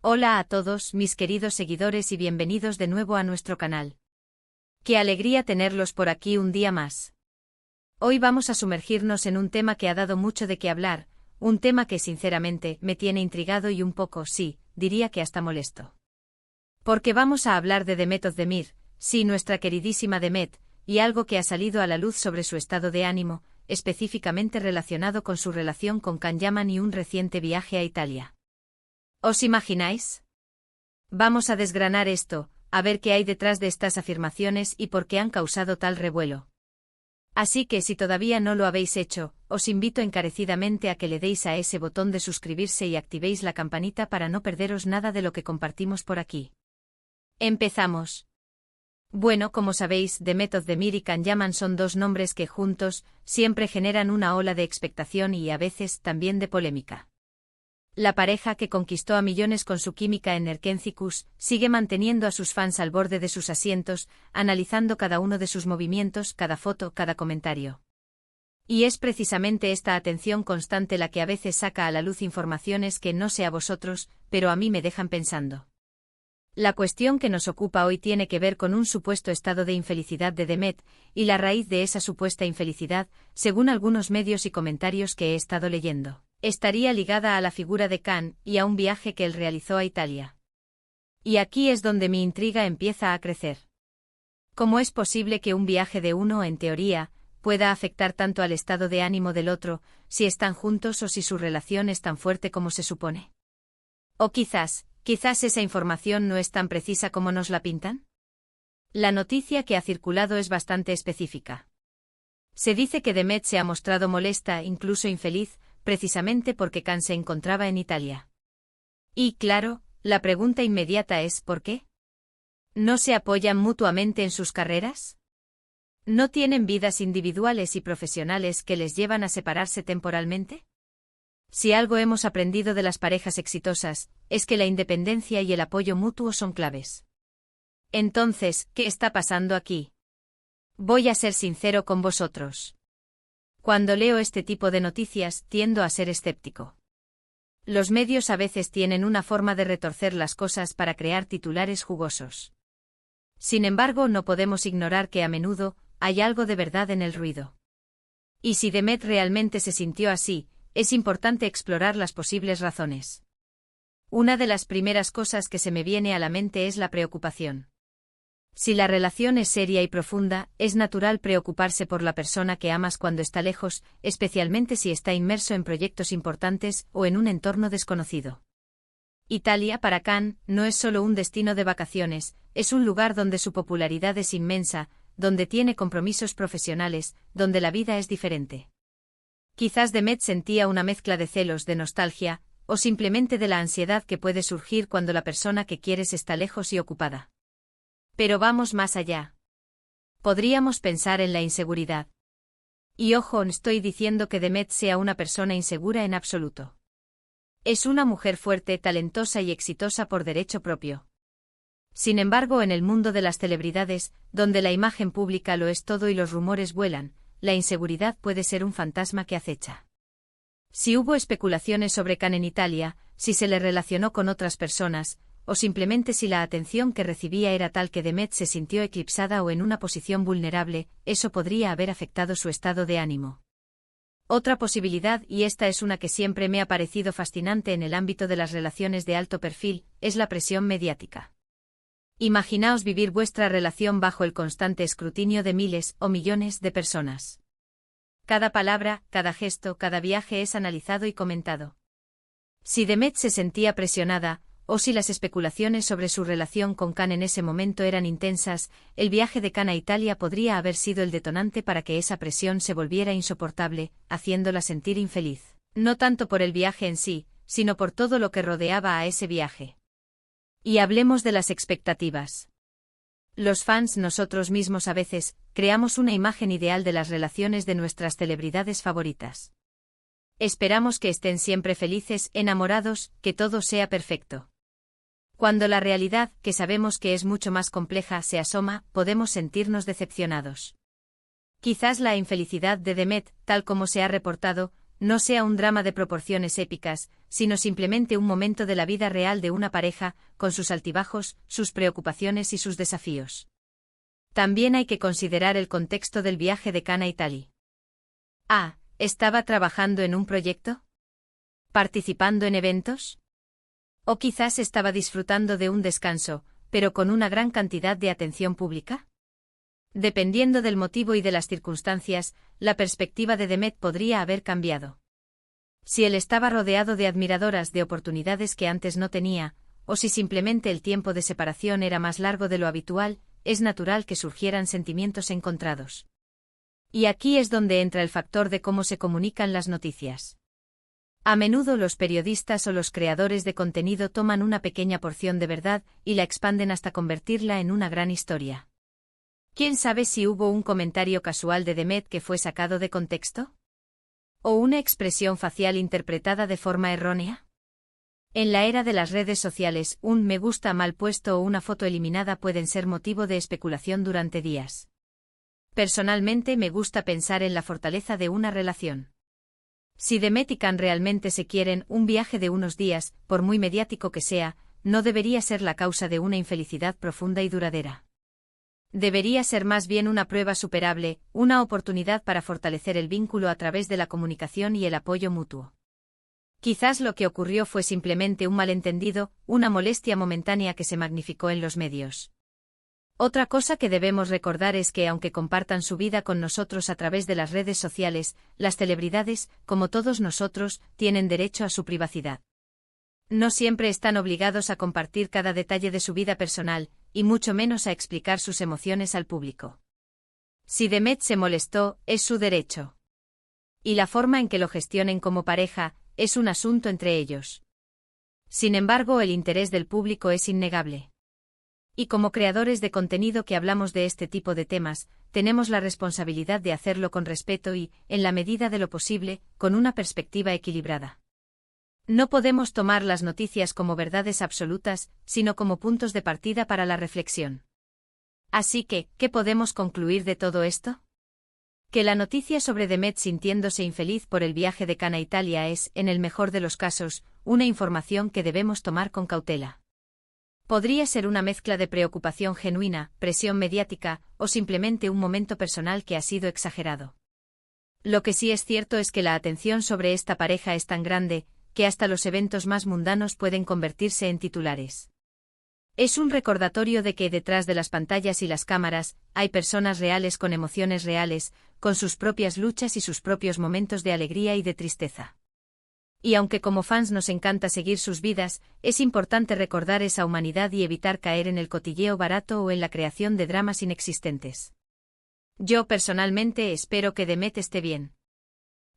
Hola a todos, mis queridos seguidores y bienvenidos de nuevo a nuestro canal. Qué alegría tenerlos por aquí un día más. Hoy vamos a sumergirnos en un tema que ha dado mucho de qué hablar, un tema que sinceramente me tiene intrigado y un poco, sí, diría que hasta molesto. Porque vamos a hablar de Demet Özdemir, sí, nuestra queridísima Demet, y algo que ha salido a la luz sobre su estado de ánimo, específicamente relacionado con su relación con Can Yaman y un reciente viaje a Italia. ¿Os imagináis? Vamos a desgranar esto, a ver qué hay detrás de estas afirmaciones y por qué han causado tal revuelo. Así que si todavía no lo habéis hecho, os invito encarecidamente a que le deis a ese botón de suscribirse y activéis la campanita para no perderos nada de lo que compartimos por aquí. Empezamos. Bueno, como sabéis, Demet Özdemir y Can Yaman son dos nombres que juntos siempre generan una ola de expectación y a veces también de polémica. La pareja que conquistó a millones con su química en Erkencikus sigue manteniendo a sus fans al borde de sus asientos, analizando cada uno de sus movimientos, cada foto, cada comentario. Y es precisamente esta atención constante la que a veces saca a la luz informaciones que no sé a vosotros, pero a mí me dejan pensando. La cuestión que nos ocupa hoy tiene que ver con un supuesto estado de infelicidad de Demet, y la raíz de esa supuesta infelicidad, según algunos medios y comentarios que he estado leyendo, estaría ligada a la figura de Can y a un viaje que él realizó a Italia. Y aquí es donde mi intriga empieza a crecer. ¿Cómo es posible que un viaje de uno, en teoría, pueda afectar tanto al estado de ánimo del otro, si están juntos o si su relación es tan fuerte como se supone? O quizás esa información no es tan precisa como nos la pintan. La noticia que ha circulado es bastante específica. Se dice que Demet se ha mostrado molesta, incluso infeliz, precisamente porque Can se encontraba en Italia. Y claro, la pregunta inmediata es ¿por qué? ¿No se apoyan mutuamente en sus carreras? ¿No tienen vidas individuales y profesionales que les llevan a separarse temporalmente? Si algo hemos aprendido de las parejas exitosas, es que la independencia y el apoyo mutuo son claves. Entonces, ¿qué está pasando aquí? Voy a ser sincero con vosotros. Cuando leo este tipo de noticias, tiendo a ser escéptico. Los medios a veces tienen una forma de retorcer las cosas para crear titulares jugosos. Sin embargo, no podemos ignorar que a menudo hay algo de verdad en el ruido. Y si Demet realmente se sintió así, es importante explorar las posibles razones. Una de las primeras cosas que se me viene a la mente es la preocupación. Si la relación es seria y profunda, es natural preocuparse por la persona que amas cuando está lejos, especialmente si está inmerso en proyectos importantes o en un entorno desconocido. Italia para Can no es solo un destino de vacaciones, es un lugar donde su popularidad es inmensa, donde tiene compromisos profesionales, donde la vida es diferente. Quizás Demet sentía una mezcla de celos, de nostalgia, o simplemente de la ansiedad que puede surgir cuando la persona que quieres está lejos y ocupada. Pero vamos más allá. Podríamos pensar en la inseguridad. Y ojo, no estoy diciendo que Demet sea una persona insegura en absoluto. Es una mujer fuerte, talentosa y exitosa por derecho propio. Sin embargo, en el mundo de las celebridades, donde la imagen pública lo es todo y los rumores vuelan, la inseguridad puede ser un fantasma que acecha. Si hubo especulaciones sobre Can en Italia, si se le relacionó con otras personas, o simplemente si la atención que recibía era tal que Demet se sintió eclipsada o en una posición vulnerable, eso podría haber afectado su estado de ánimo. Otra posibilidad, y esta es una que siempre me ha parecido fascinante en el ámbito de las relaciones de alto perfil, es la presión mediática. Imaginaos vivir vuestra relación bajo el constante escrutinio de miles o millones de personas. Cada palabra, cada gesto, cada viaje es analizado y comentado. Si Demet se sentía presionada, o si las especulaciones sobre su relación con Can en ese momento eran intensas, el viaje de Can a Italia podría haber sido el detonante para que esa presión se volviera insoportable, haciéndola sentir infeliz, no tanto por el viaje en sí, sino por todo lo que rodeaba a ese viaje. Y hablemos de las expectativas. Los fans, nosotros mismos a veces, creamos una imagen ideal de las relaciones de nuestras celebridades favoritas. Esperamos que estén siempre felices, enamorados, que todo sea perfecto. Cuando la realidad, que sabemos que es mucho más compleja, se asoma, podemos sentirnos decepcionados. Quizás la infelicidad de Demet, tal como se ha reportado, no sea un drama de proporciones épicas, sino simplemente un momento de la vida real de una pareja, con sus altibajos, sus preocupaciones y sus desafíos. También hay que considerar el contexto del viaje de Kana a Italia. ¿Estaba trabajando en un proyecto? ¿Participando en eventos? ¿O quizás estaba disfrutando de un descanso, pero con una gran cantidad de atención pública? Dependiendo del motivo y de las circunstancias, la perspectiva de Demet podría haber cambiado. Si él estaba rodeado de admiradoras de oportunidades que antes no tenía, o si simplemente el tiempo de separación era más largo de lo habitual, es natural que surgieran sentimientos encontrados. Y aquí es donde entra el factor de cómo se comunican las noticias. A menudo los periodistas o los creadores de contenido toman una pequeña porción de verdad y la expanden hasta convertirla en una gran historia. ¿Quién sabe si hubo un comentario casual de Demet que fue sacado de contexto? ¿O una expresión facial interpretada de forma errónea? En la era de las redes sociales, un me gusta mal puesto o una foto eliminada pueden ser motivo de especulación durante días. Personalmente me gusta pensar en la fortaleza de una relación. Si Demet y Can realmente se quieren, un viaje de unos días, por muy mediático que sea, no debería ser la causa de una infelicidad profunda y duradera. Debería ser más bien una prueba superable, una oportunidad para fortalecer el vínculo a través de la comunicación y el apoyo mutuo. Quizás lo que ocurrió fue simplemente un malentendido, una molestia momentánea que se magnificó en los medios. Otra cosa que debemos recordar es que aunque compartan su vida con nosotros a través de las redes sociales, las celebridades, como todos nosotros, tienen derecho a su privacidad. No siempre están obligados a compartir cada detalle de su vida personal, y mucho menos a explicar sus emociones al público. Si Demet se molestó, es su derecho. Y la forma en que lo gestionen como pareja, es un asunto entre ellos. Sin embargo, el interés del público es innegable. Y como creadores de contenido que hablamos de este tipo de temas, tenemos la responsabilidad de hacerlo con respeto y, en la medida de lo posible, con una perspectiva equilibrada. No podemos tomar las noticias como verdades absolutas, sino como puntos de partida para la reflexión. Así que, ¿qué podemos concluir de todo esto? Que la noticia sobre Demet sintiéndose infeliz por el viaje de Can a Italia es, en el mejor de los casos, una información que debemos tomar con cautela. Podría ser una mezcla de preocupación genuina, presión mediática, o simplemente un momento personal que ha sido exagerado. Lo que sí es cierto es que la atención sobre esta pareja es tan grande, que hasta los eventos más mundanos pueden convertirse en titulares. Es un recordatorio de que detrás de las pantallas y las cámaras, hay personas reales con emociones reales, con sus propias luchas y sus propios momentos de alegría y de tristeza. Y aunque como fans nos encanta seguir sus vidas, es importante recordar esa humanidad y evitar caer en el cotilleo barato o en la creación de dramas inexistentes. Yo personalmente espero que Demet esté bien.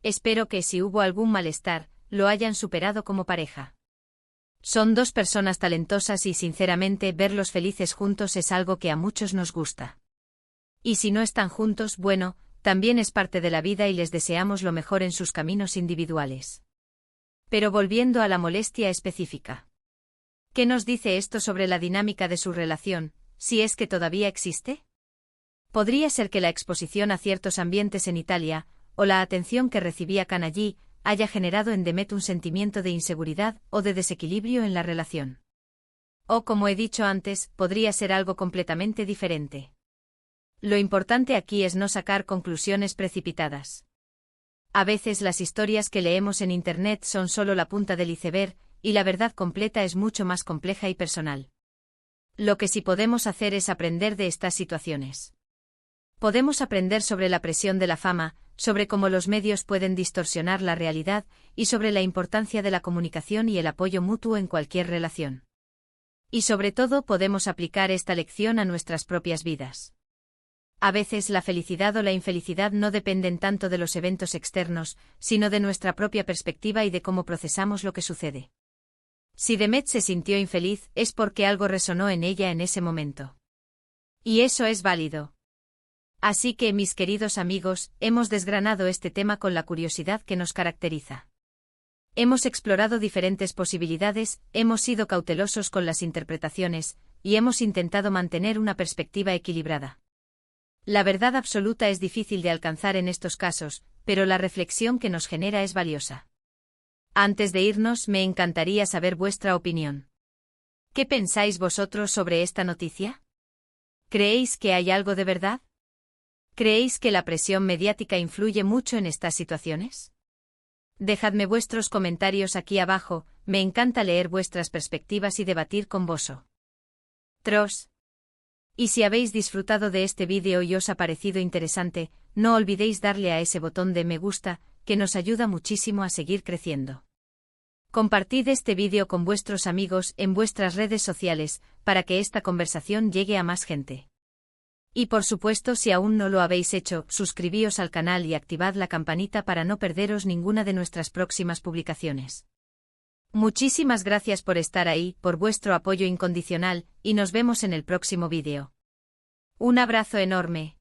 Espero que si hubo algún malestar, lo hayan superado como pareja. Son dos personas talentosas y sinceramente verlos felices juntos es algo que a muchos nos gusta. Y si no están juntos, bueno, también es parte de la vida y les deseamos lo mejor en sus caminos individuales. Pero volviendo a la molestia específica. ¿Qué nos dice esto sobre la dinámica de su relación, si es que todavía existe? Podría ser que la exposición a ciertos ambientes en Italia, o la atención que recibía Can allí, haya generado en Demet un sentimiento de inseguridad o de desequilibrio en la relación. O como he dicho antes, podría ser algo completamente diferente. Lo importante aquí es no sacar conclusiones precipitadas. A veces las historias que leemos en Internet son solo la punta del iceberg, y la verdad completa es mucho más compleja y personal. Lo que sí podemos hacer es aprender de estas situaciones. Podemos aprender sobre la presión de la fama, sobre cómo los medios pueden distorsionar la realidad, y sobre la importancia de la comunicación y el apoyo mutuo en cualquier relación. Y sobre todo podemos aplicar esta lección a nuestras propias vidas. A veces la felicidad o la infelicidad no dependen tanto de los eventos externos, sino de nuestra propia perspectiva y de cómo procesamos lo que sucede. Si Demet se sintió infeliz, es porque algo resonó en ella en ese momento. Y eso es válido. Así que, mis queridos amigos, hemos desgranado este tema con la curiosidad que nos caracteriza. Hemos explorado diferentes posibilidades, hemos sido cautelosos con las interpretaciones, y hemos intentado mantener una perspectiva equilibrada. La verdad absoluta es difícil de alcanzar en estos casos, pero la reflexión que nos genera es valiosa. Antes de irnos, me encantaría saber vuestra opinión. ¿Qué pensáis vosotros sobre esta noticia? ¿Creéis que hay algo de verdad? ¿Creéis que la presión mediática influye mucho en estas situaciones? Dejadme vuestros comentarios aquí abajo, me encanta leer vuestras perspectivas y debatir con vosotros. Y si habéis disfrutado de este vídeo y os ha parecido interesante, no olvidéis darle a ese botón de me gusta, que nos ayuda muchísimo a seguir creciendo. Compartid este vídeo con vuestros amigos en vuestras redes sociales, para que esta conversación llegue a más gente. Y por supuesto, si aún no lo habéis hecho, suscribíos al canal y activad la campanita para no perderos ninguna de nuestras próximas publicaciones. Muchísimas gracias por estar ahí, por vuestro apoyo incondicional, y nos vemos en el próximo vídeo. Un abrazo enorme.